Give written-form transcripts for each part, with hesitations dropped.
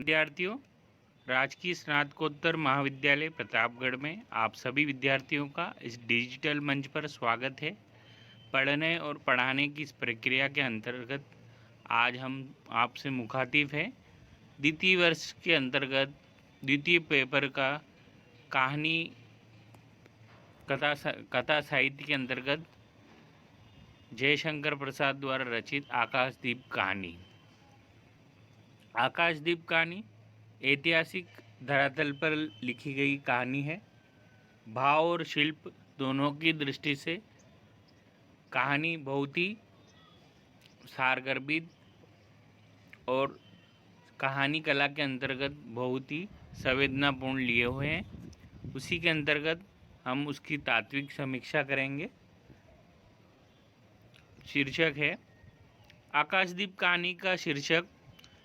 विद्यार्थियों, राजकीय स्नातकोत्तर महाविद्यालय प्रतापगढ़ में आप सभी विद्यार्थियों का इस डिजिटल मंच पर स्वागत है। पढ़ने और पढ़ाने की इस प्रक्रिया के अंतर्गत आज हम आपसे मुखातिब हैं। द्वितीय वर्ष के अंतर्गत द्वितीय पेपर का कहानी कथा साहित्य के अंतर्गत जयशंकर प्रसाद द्वारा रचित आकाशदीप कहानी। आकाशदीप कहानी ऐतिहासिक धरातल पर लिखी गई कहानी है। भाव और शिल्प दोनों की दृष्टि से कहानी बहुत ही सारगर्भित और कहानी कला के अंतर्गत बहुत ही संवेदनापूर्ण लिए हुए हैं। उसी के अंतर्गत हम उसकी तात्विक समीक्षा करेंगे। शीर्षक है आकाशदीप कहानी का शीर्षक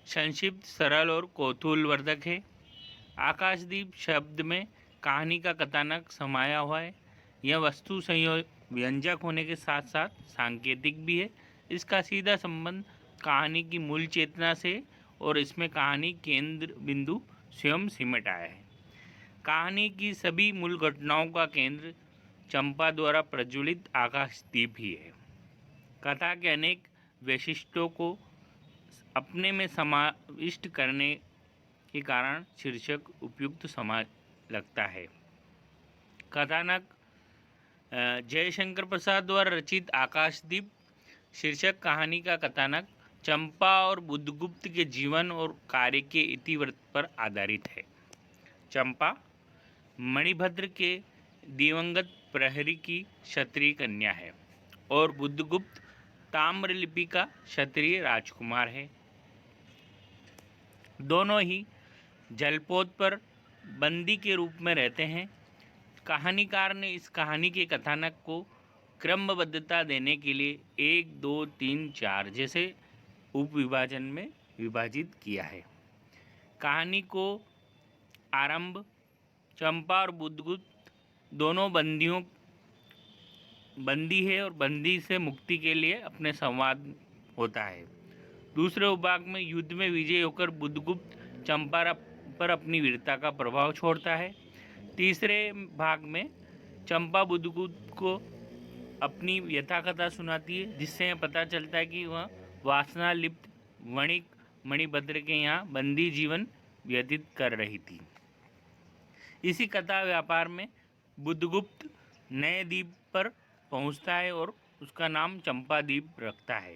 संक्षिप्त, सरल और कौतूहलवर्धक है। आकाशदीप शब्द में कहानी का कथानक समाया हुआ है। यह वस्तु व्यंजक होने के साथ साथ सांकेतिक भी है। इसका सीधा संबंध कहानी की मूल चेतना से और इसमें कहानी केंद्र बिंदु स्वयं सिमट आया है। कहानी की सभी मूल घटनाओं का केंद्र चंपा द्वारा प्रज्वलित आकाशदीप ही है। कथा के अनेक वैशिष्ट्यों को अपने में समाविष्ट करने के कारण शीर्षक उपयुक्त समाज लगता है। कथानक जयशंकर प्रसाद द्वारा रचित आकाशदीप शीर्षक कहानी का कथानक चंपा और बुद्धगुप्त के जीवन और कार्य के इतिवृत्त पर आधारित है। चंपा मणिभद्र के दिवंगत प्रहरी की क्षत्रिय कन्या है और बुद्धगुप्त ताम्रलिपि का क्षत्रिय राजकुमार है। दोनों ही जलपोत पर बंदी के रूप में रहते हैं। कहानीकार ने इस कहानी के कथानक को क्रमबद्धता देने के लिए 1, 2, 3, 4 जैसे उपविभाजन में विभाजित किया है। कहानी को आरंभ चंपा और बुद्धगुप्त दोनों बंदी है और बंदी से मुक्ति के लिए अपने संवाद होता है। दूसरे उपभाग में युद्ध में विजय होकर बुद्धगुप्त चंपा पर अपनी वीरता का प्रभाव छोड़ता है। तीसरे भाग में चंपा बुद्धगुप्त को अपनी यथाकथा सुनाती है, जिससे यह पता चलता है कि वह वासना लिप्त वणिक मणिभद्र के यहाँ बंदी जीवन व्यतीत कर रही थी। इसी कथा व्यापार में बुद्धगुप्त नए द्वीप पर पहुंचता है और उसका नाम चंपा द्वीप रखता है।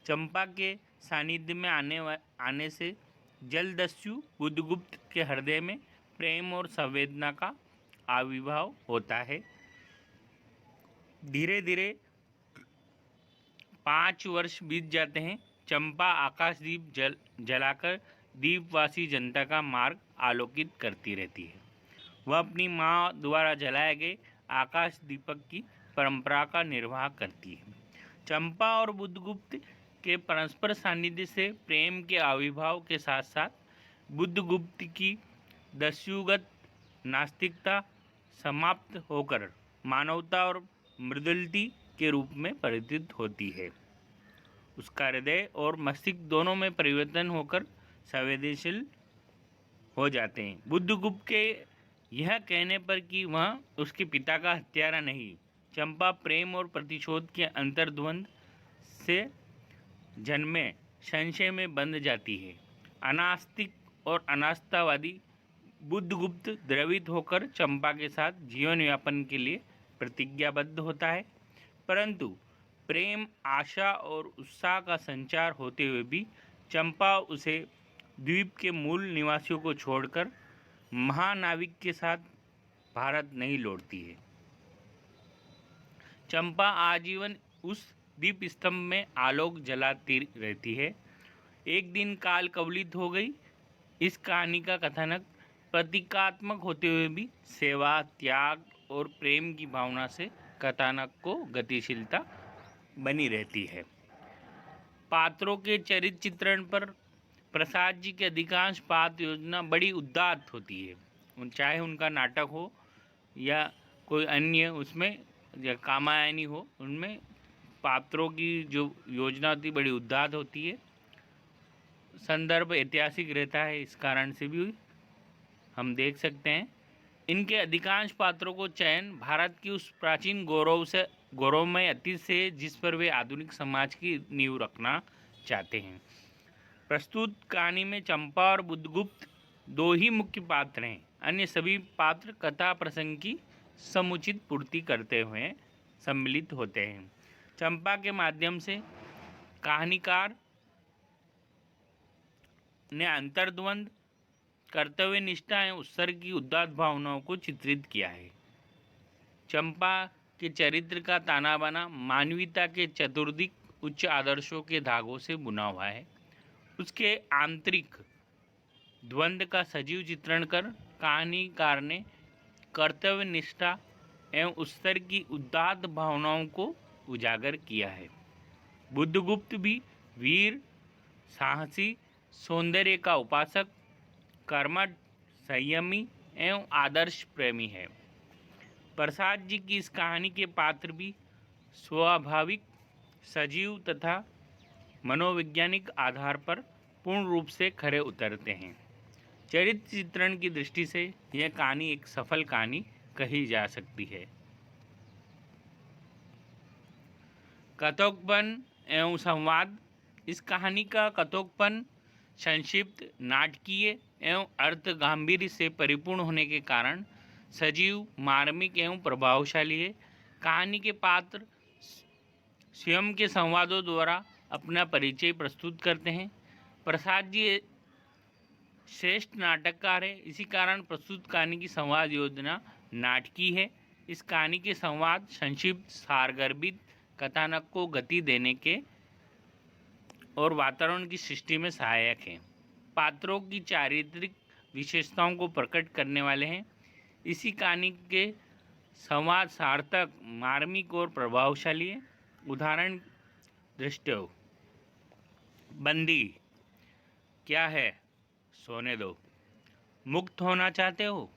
चंपा के सानिध्य में आने से जलदस्यु बुद्धगुप्त के हृदय में प्रेम और संवेदना का आविर्भाव होता है। धीरे धीरे 5 वर्ष बीत जाते हैं। चंपा आकाशदीप जलाकर द्वीपवासी जनता का मार्ग आलोकित करती रहती है। वह अपनी माँ द्वारा जलाए गए आकाश दीपक की परंपरा का निर्वाह करती है। चंपा और बुद्धगुप्त के परस्पर सानिध्य से प्रेम के आविर्भाव के साथ साथ बुद्धगुप्त की दस्युगत नास्तिकता समाप्त होकर मानवता और मृदुलता के रूप में परिवर्तित होती है। उसका हृदय और मस्तिष्क दोनों में परिवर्तन होकर संवेदनशील हो जाते हैं। बुद्धगुप्त के यह कहने पर कि वह उसके पिता का हत्यारा नहीं, चंपा प्रेम और प्रतिशोध के अंतर्द्वंद से जन्मे संशय में बंध जाती है। अनास्तिक और अनास्थावादी बुद्धगुप्त द्रवित होकर चंपा के साथ जीवन यापन के लिए प्रतिज्ञाबद्ध होता है, परंतु प्रेम, आशा और उत्साह का संचार होते हुए भी चंपा उसे द्वीप के मूल निवासियों को छोड़कर महानाविक के साथ भारत नहीं लौटती है। चंपा आजीवन उस दीप स्तंभ में आलोक जलाती रहती है। एक दिन काल कवलित हो गई। इस कहानी का कथानक प्रतीकात्मक होते हुए भी सेवा, त्याग और प्रेम की भावना से कथानक को गतिशीलता बनी रहती है। पात्रों के चरित्र चित्रण पर प्रसाद जी की अधिकांश पात्र योजना बड़ी उदात्त होती है। चाहे उनका नाटक हो या कोई अन्य उसमें या कामायनी हो, उनमें पात्रों की जो योजना होती बड़ी उदात्त होती है। संदर्भ ऐतिहासिक रहता है, इस कारण से भी हम देख सकते हैं। इनके अधिकांश पात्रों को चयन भारत की उस प्राचीन गौरवमय अतीत से जिस पर वे आधुनिक समाज की नींव रखना चाहते हैं। प्रस्तुत कहानी में चंपा और बुद्धगुप्त दो ही मुख्य पात्र हैं। अन्य सभी पात्र कथा प्रसंग की समुचित पूर्ति करते हुए सम्मिलित होते हैं। चंपा के माध्यम से कहानीकार ने अंतर्द्वंद, कर्तव्य निष्ठा एवं उत्सर्ग की उदात्त भावनाओं को चित्रित किया है। चंपा के चरित्र का ताना बाना मानवीयता के चतुर्दिक उच्च आदर्शों के धागों से बुना हुआ है। उसके आंतरिक द्वंद्व का सजीव चित्रण कर कहानीकार ने कर्तव्य निष्ठा एवं उत्सर्ग की उदात्त भावनाओं को उजागर किया है। बुद्धगुप्त भी वीर, साहसी, सौंदर्य का उपासक, कर्मठ, संयमी एवं आदर्श प्रेमी है। प्रसाद जी की इस कहानी के पात्र भी स्वाभाविक, सजीव तथा मनोवैज्ञानिक आधार पर पूर्ण रूप से खरे उतरते हैं। चरित्र चित्रण की दृष्टि से यह कहानी एक सफल कहानी कही जा सकती है। कथोपकन एवं संवाद। इस कहानी का कथोपकन संक्षिप्त, नाटकीय एवं अर्थ गांभीर्य से परिपूर्ण होने के कारण सजीव, मार्मिक एवं प्रभावशाली है। कहानी के पात्र स्वयं के संवादों द्वारा अपना परिचय प्रस्तुत करते हैं। प्रसाद जी श्रेष्ठ नाटककार है, इसी कारण प्रस्तुत कहानी की संवाद योजना नाटकीय है। इस कहानी के संवाद संक्षिप्त, सारगर्भित कथानक को गति देने के और वातावरण की सृष्टि में सहायक हैं। पात्रों की चारित्रिक विशेषताओं को प्रकट करने वाले हैं। इसी कहानी के संवाद सार्थक, मार्मिक और प्रभावशाली है। उदाहरण दृष्टि। बंदी, क्या है, सोने दो। मुक्त होना चाहते हो?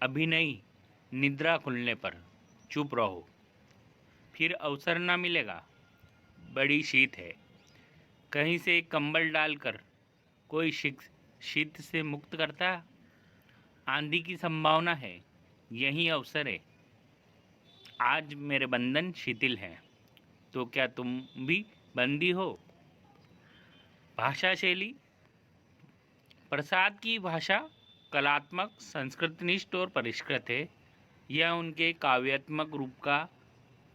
अभी नहीं, निद्रा खुलने पर। चुप रहो, फिर अवसर ना मिलेगा। बड़ी शीत है, कहीं से एक कंबल डालकर कोई शीत से मुक्त करता है। आंधी की संभावना है, यही अवसर है। आज मेरे बंधन शिथिल हैं, तो क्या तुम भी बंदी हो? भाषा शैली। प्रसाद की भाषा कलात्मक, संस्कृतनिष्ठ और परिष्कृत है। यह उनके काव्यात्मक रूप का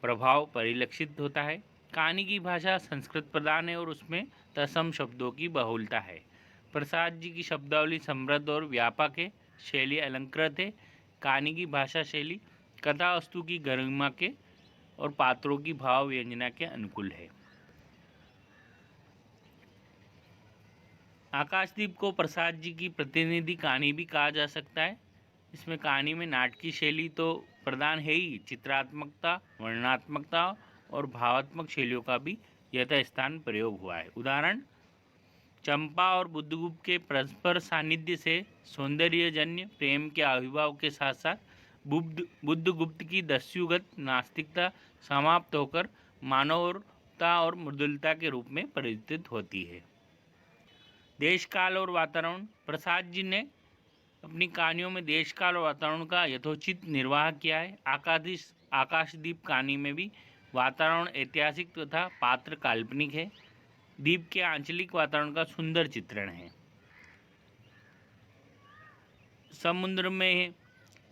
प्रभाव परिलक्षित होता है। कहानी की भाषा संस्कृत प्रधान है और उसमें तत्सम शब्दों की बहुलता है। प्रसाद जी की शब्दावली समृद्ध और व्यापक है। शैली अलंकृत है। कहानी की भाषा शैली कथा वस्तु की गरिमा के और पात्रों की भाव व्यंजना के अनुकूल है। आकाशदीप को प्रसाद जी की प्रतिनिधि कहानी भी कहा जा सकता है। इसमें कहानी में नाटकीय शैली तो प्रधान है ही, चित्रात्मकता, वर्णनात्मकता और भावात्मक शैलियों का भी यथास्थान प्रयोग हुआ है। उदाहरण, चंपा और बुद्धगुप्त के परस्पर सानिध्य से सौंदर्यजन्य प्रेम के आविर्भाव के साथ साथ बुद्धगुप्त की दस्युगत नास्तिकता समाप्त होकर मानवता और मृदुलता के रूप में परिवर्तित होती है। देश काल और वातावरण। प्रसाद जी ने अपनी कहानियों में देश काल और वातावरण का यथोचित निर्वाह किया है। आकाशदीप कहानी में भी वातावरण ऐतिहासिक तथा पात्र काल्पनिक है। द्वीप के आंचलिक वातावरण का सुंदर चित्रण है। समुद्र में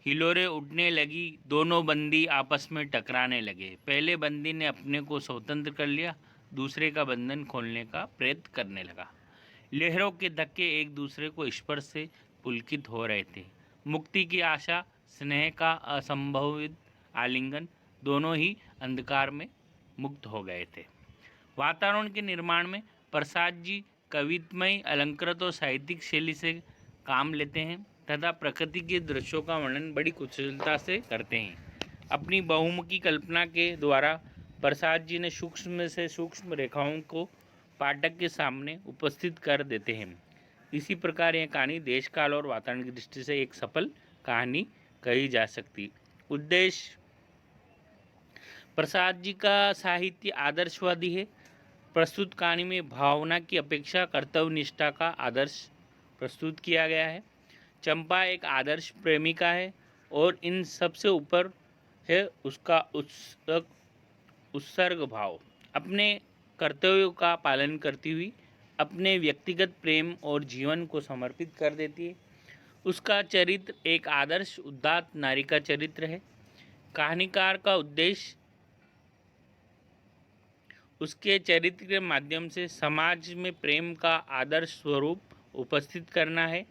हिलोरें उठने लगी, दोनों बंदी आपस में टकराने लगे। पहले बंदी ने अपने को स्वतंत्र कर लिया, दूसरे का बंधन खोलने का प्रयत्न करने लगा। लहरों के धक्के एक दूसरे को स्पर्श से पुलकित हो रहे थे। मुक्ति की आशा, स्नेह का असंभवित आलिंगन, दोनों ही अंधकार में मुक्त हो गए थे। वातावरण के निर्माण में प्रसाद जी कवित्वमय, अलंकृत और साहित्यिक शैली से काम लेते हैं तथा प्रकृति के दृश्यों का वर्णन बड़ी कुशलता से करते हैं। अपनी बहुमुखी कल्पना के द्वारा प्रसाद जी ने सूक्ष्म से सूक्ष्म रेखाओं को पाठक के सामने उपस्थित कर देते हैं। इसी प्रकार यह कहानी देश काल और वातावरण की दृष्टि से एक सफल कहानी कही जा सकती। उद्देश्य, प्रसाद जी का साहित्य आदर्शवादी है। प्रस्तुत कहानी में भावना की अपेक्षा कर्तव्यनिष्ठा का आदर्श प्रस्तुत किया गया है। चंपा एक आदर्श प्रेमिका है और इन सबसे ऊपर है उसका उत्सर्ग भाव। अपने कर्तव्यों का पालन करती हुई अपने व्यक्तिगत प्रेम और जीवन को समर्पित कर देती है। उसका चरित्र एक आदर्श उदात्त नारी का चरित्र है। कहानीकार का उद्देश्य उसके चरित्र के माध्यम से समाज में प्रेम का आदर्श स्वरूप उपस्थित करना है,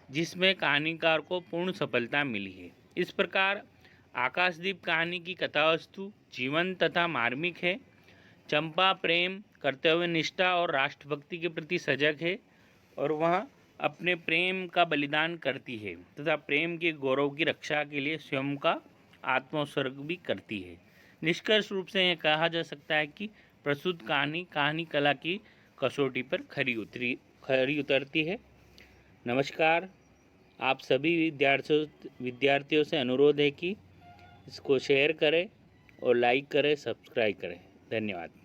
जिसमें कहानीकार को पूर्ण सफलता मिली है। इस प्रकार आकाशदीप कहानी की कथावस्तु जीवन तथा मार्मिक है। चंपा प्रेम, कर्तव्यनिष्ठा और राष्ट्रभक्ति के प्रति सजग है और वह अपने प्रेम का बलिदान करती है तथा प्रेम के गौरव की रक्षा के लिए स्वयं का आत्मोत्सर्ग भी करती है। निष्कर्ष रूप से यह कहा जा सकता है कि प्रस्तुत कहानी कला की कसौटी पर खरी उतरती है। नमस्कार। आप सभी विद्यार्थियों से अनुरोध है कि इसको शेयर करें और लाइक करें, सब्सक्राइब करें। धन्यवाद।